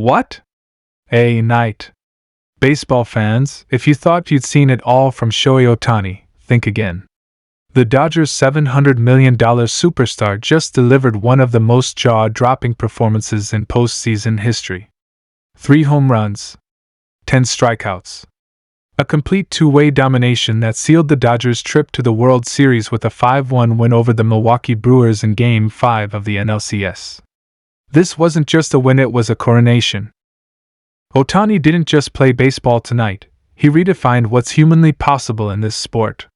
What? A night. Baseball fans, if you thought you'd seen it all from Shohei Ohtani, think again. The Dodgers' $700 million superstar just delivered one of the most jaw-dropping performances in postseason history. 3 home runs, 10 strikeouts. A complete two-way domination that sealed the Dodgers' trip to the World Series with a 5-1 win over the Milwaukee Brewers in Game 5 of the NLCS. This wasn't just a win, it was a coronation. Ohtani didn't just play baseball tonight, he redefined what's humanly possible in this sport.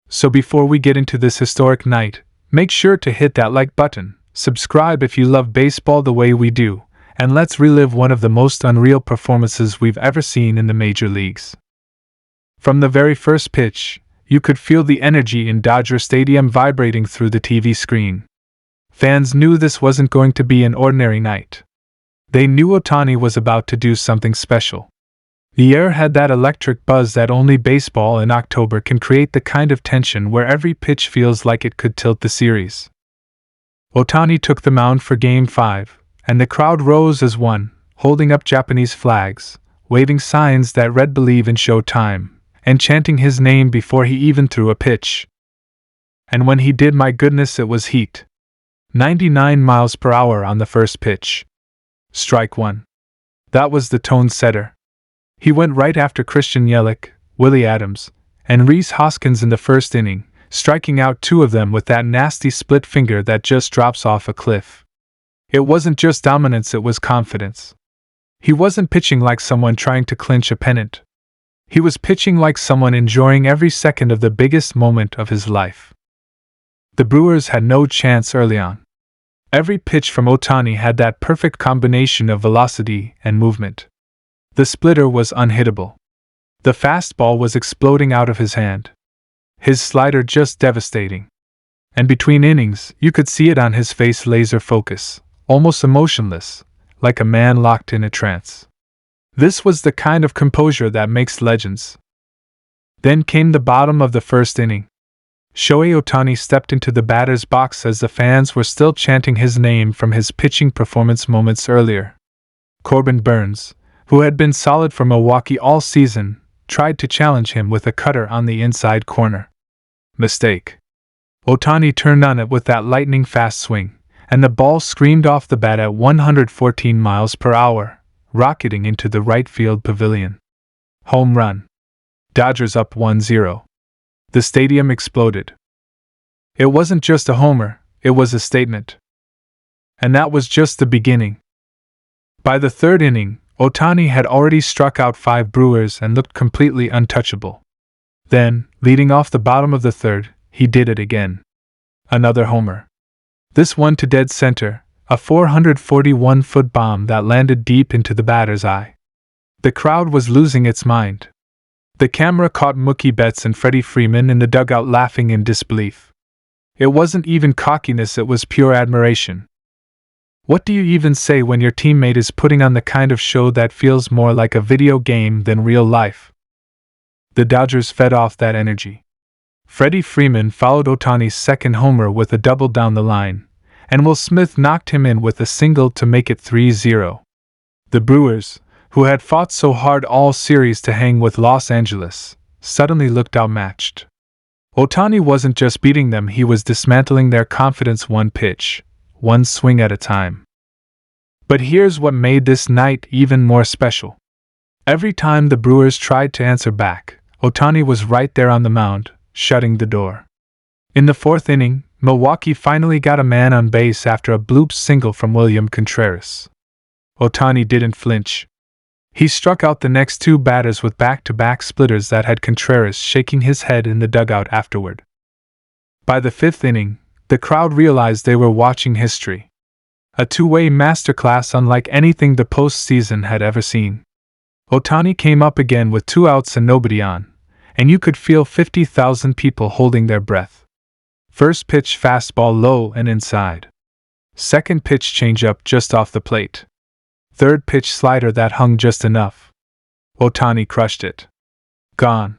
So before we get into this historic night, make sure to hit that like button, subscribe if you love baseball the way we do, and let's relive one of the most unreal performances we've ever seen in the major leagues. From the very first pitch, you could feel the energy in Dodger Stadium vibrating through the TV screen. Fans knew this wasn't going to be an ordinary night. They knew Ohtani was about to do something special. The air had that electric buzz that only baseball in October can create, the kind of tension where every pitch feels like it could tilt the series. Ohtani took the mound for Game 5, and the crowd rose as one, holding up Japanese flags, waving signs that read "Believe in Showtime," and chanting his name before he even threw a pitch. And when he did, my goodness, it was heat. 99 miles per hour on the first pitch. Strike 1. That was the tone setter. He went right after Christian Yelich, Willie Adams, and Rhys Hoskins in the first inning, striking out 2 of them with that nasty split finger that just drops off a cliff. It wasn't just dominance, it was confidence. He wasn't pitching like someone trying to clinch a pennant. He was pitching like someone enjoying every second of the biggest moment of his life. The Brewers had no chance early on. Every pitch from Ohtani had that perfect combination of velocity and movement. The splitter was unhittable. The fastball was exploding out of his hand. His slider just devastating. And between innings, you could see it on his face, laser focus, almost emotionless, like a man locked in a trance. This was the kind of composure that makes legends. Then came the bottom of the first inning. Shohei Ohtani stepped into the batter's box as the fans were still chanting his name from his pitching performance moments earlier. Corbin Burns, who had been solid for Milwaukee all season, tried to challenge him with a cutter on the inside corner. Mistake. Ohtani turned on it with that lightning-fast swing, and the ball screamed off the bat at 114 miles per hour, rocketing into the right field pavilion. Home run. Dodgers up 1-0. The stadium exploded. It wasn't just a homer, it was a statement. And that was just the beginning. By the third inning, Ohtani had already struck out 5 Brewers and looked completely untouchable. Then, leading off the bottom of the third, he did it again. Another homer. This one to dead center, a 441-foot bomb that landed deep into the batter's eye. The crowd was losing its mind. The camera caught Mookie Betts and Freddie Freeman in the dugout laughing in disbelief. It wasn't even cockiness, it was pure admiration. What do you even say when your teammate is putting on the kind of show that feels more like a video game than real life? The Dodgers fed off that energy. Freddie Freeman followed Ohtani's second homer with a double down the line, and Will Smith knocked him in with a single to make it 3-0. The Brewers, who had fought so hard all series to hang with Los Angeles, suddenly looked outmatched. Ohtani wasn't just beating them, he was dismantling their confidence one pitch, one swing at a time. But here's what made this night even more special. Every time the Brewers tried to answer back, Ohtani was right there on the mound, shutting the door. In the fourth inning, Milwaukee finally got a man on base after a bloop single from William Contreras. Ohtani didn't flinch. He struck out the next 2 batters with back-to-back splitters that had Contreras shaking his head in the dugout afterward. By the 5th inning, the crowd realized they were watching history. A two-way masterclass unlike anything the postseason had ever seen. Ohtani came up again with 2 outs and nobody on, and you could feel 50,000 people holding their breath. First pitch fastball low and inside. Second pitch changeup just off the plate. Third pitch slider that hung just enough. Ohtani crushed it. Gone.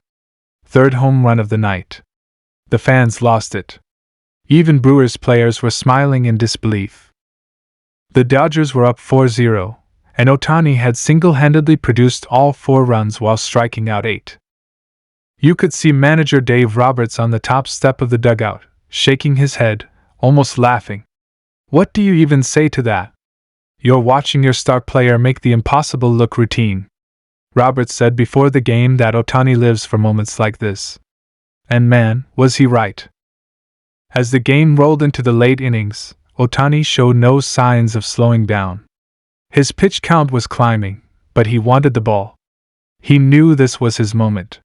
Third home run of the night. The fans lost it. Even Brewers players were smiling in disbelief. The Dodgers were up 4-0, and Ohtani had single-handedly produced all 4 runs while striking out 8. You could see manager Dave Roberts on the top step of the dugout, shaking his head, almost laughing. "What do you even say to that? You're watching your star player make the impossible look routine." Roberts said before the game that Ohtani lives for moments like this. And man, was he right. As the game rolled into the late innings, Ohtani showed no signs of slowing down. His pitch count was climbing, but he wanted the ball. He knew this was his moment.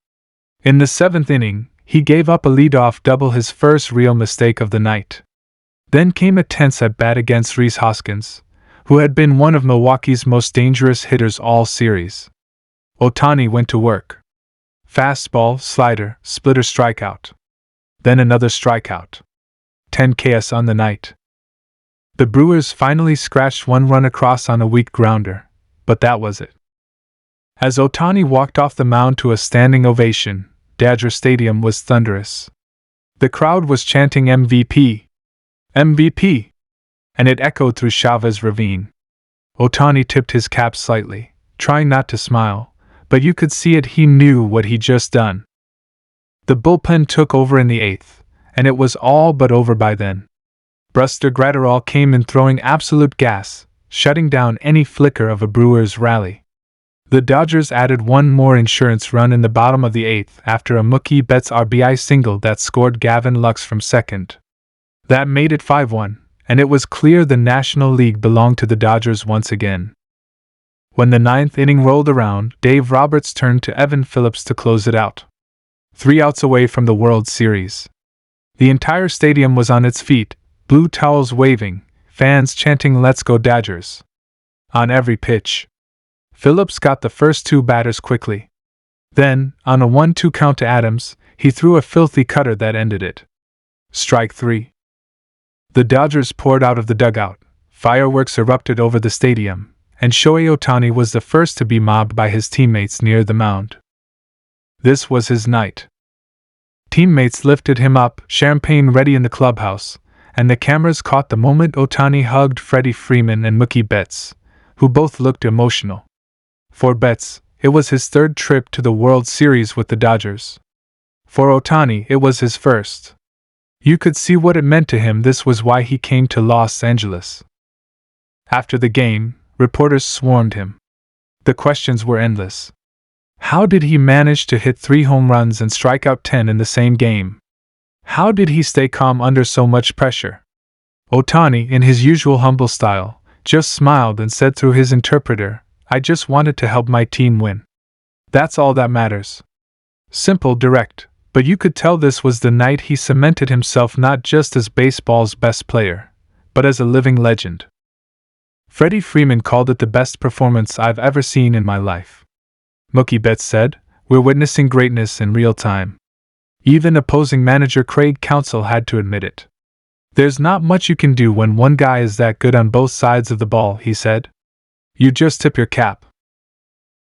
In the 7th inning, he gave up a leadoff double, his first real mistake of the night. Then came a tense at-bat against Rhys Hoskins, who had been one of Milwaukee's most dangerous hitters all series. Ohtani went to work. Fastball, slider, splitter, strikeout. Then another strikeout. 10 Ks on the night. The Brewers finally scratched 1 run across on a weak grounder, but that was it. As Ohtani walked off the mound to a standing ovation, Dodger Stadium was thunderous. The crowd was chanting MVP, MVP, and it echoed through Chavez Ravine. Ohtani tipped his cap slightly, trying not to smile, but you could see it, he knew what he'd just done. The bullpen took over in the 8th, and it was all but over by then. Buster Gratterall came in throwing absolute gas, shutting down any flicker of a Brewers rally. The Dodgers added 1 more insurance run in the bottom of the 8th after a Mookie Betts RBI single that scored Gavin Lux from second. That made it 5-1, and it was clear the National League belonged to the Dodgers once again. When the 9th inning rolled around, Dave Roberts turned to Evan Phillips to close it out. 3 outs away from the World Series. The entire stadium was on its feet, blue towels waving, fans chanting "Let's go Dodgers" on every pitch. Phillips got the first 2 batters quickly. Then, on a 1-2 count to Adams, he threw a filthy cutter that ended it. Strike 3. The Dodgers poured out of the dugout, fireworks erupted over the stadium, and Shohei Ohtani was the first to be mobbed by his teammates near the mound. This was his night. Teammates lifted him up, champagne ready in the clubhouse, and the cameras caught the moment Ohtani hugged Freddie Freeman and Mookie Betts, who both looked emotional. For Betts, it was his 3rd trip to the World Series with the Dodgers. For Ohtani, it was his first. You could see what it meant to him. This was why he came to Los Angeles. After the game, reporters swarmed him. The questions were endless. How did he manage to hit 3 home runs and strike out 10 in the same game? How did he stay calm under so much pressure? Ohtani, in his usual humble style, just smiled and said through his interpreter, "I just wanted to help my team win. That's all that matters." Simple, direct, but you could tell this was the night he cemented himself not just as baseball's best player, but as a living legend. Freddie Freeman called it the best performance I've ever seen in my life. Mookie Betts said, "We're witnessing greatness in real time." Even opposing manager Craig Counsell had to admit it. "There's not much you can do when one guy is that good on both sides of the ball," he said. "You just tip your cap."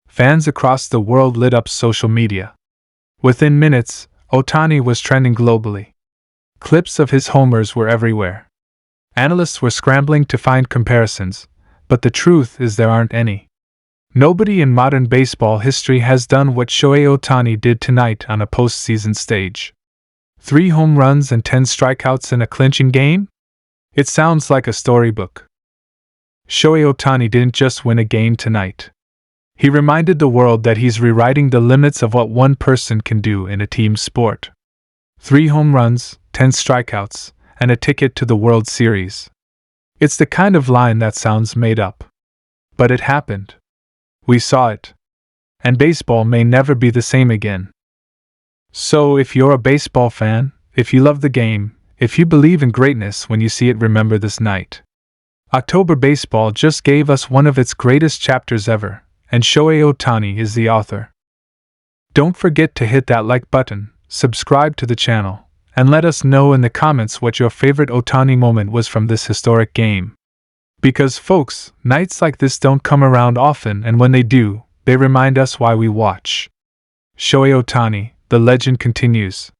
Fans across the world lit up social media. Within minutes, Ohtani was trending globally. Clips of his homers were everywhere. Analysts were scrambling to find comparisons, but the truth is there aren't any. Nobody in modern baseball history has done what Shohei Ohtani did tonight on a postseason stage. 3 home runs and 10 strikeouts in a clinching game? It sounds like a storybook. Shohei Ohtani didn't just win a game tonight. He reminded the world that he's rewriting the limits of what one person can do in a team sport. 3 home runs, 10 strikeouts, and a ticket to the World Series. It's the kind of line that sounds made up. But it happened. We saw it. And baseball may never be the same again. So if you're a baseball fan, if you love the game, if you believe in greatness when you see it, remember this night. October baseball just gave us one of its greatest chapters ever, and Shohei Ohtani is the author. Don't forget to hit that like button, subscribe to the channel, and let us know in the comments what your favorite Ohtani moment was from this historic game. Because folks, nights like this don't come around often, and when they do, they remind us why we watch. Shohei Ohtani, the legend continues.